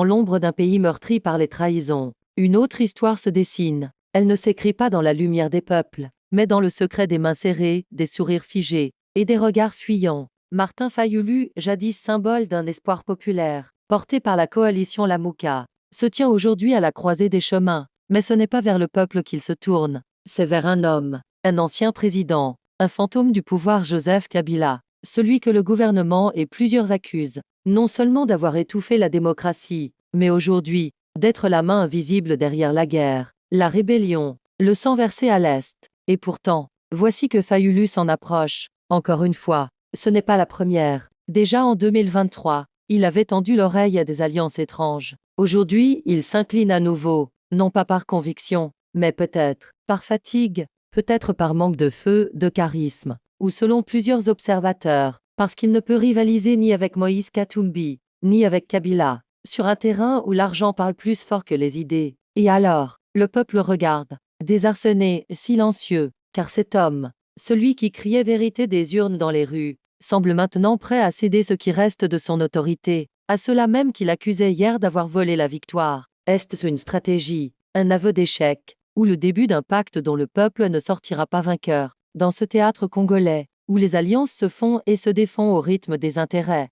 Dans l'ombre d'un pays meurtri par les trahisons, une autre histoire se dessine. Elle ne s'écrit pas dans la lumière des peuples, mais dans le secret des mains serrées, des sourires figés et des regards fuyants. Martin Fayoulou, jadis symbole d'un espoir populaire, porté par la coalition Lamouka, se tient aujourd'hui à la croisée des chemins. Mais ce n'est pas vers le peuple qu'il se tourne, c'est vers un homme, un ancien président, un fantôme du pouvoir Joseph Kabila, celui que le gouvernement et plusieurs accusent, non seulement d'avoir étouffé la démocratie, mais aujourd'hui, d'être la main invisible derrière la guerre, la rébellion, le sang versé à l'Est. Et pourtant, voici que Fayoulou s'en approche. Encore une fois, ce n'est pas la première. Déjà en 2023, il avait tendu l'oreille à des alliances étranges. Aujourd'hui, il s'incline à nouveau, non pas par conviction, mais peut-être par fatigue, peut-être par manque de feu, de charisme, ou selon plusieurs observateurs, parce qu'il ne peut rivaliser ni avec Moïse Katumbi, ni avec Kabila, sur un terrain où l'argent parle plus fort que les idées. Et alors, le peuple regarde, désarçonné, silencieux, car cet homme, celui qui criait vérité des urnes dans les rues, semble maintenant prêt à céder ce qui reste de son autorité, à ceux-là même qu'il accusait hier d'avoir volé la victoire. Est-ce une stratégie, un aveu d'échec, ou le début d'un pacte dont le peuple ne sortira pas vainqueur? Dans ce théâtre congolais, où les alliances se font et se défont au rythme des intérêts,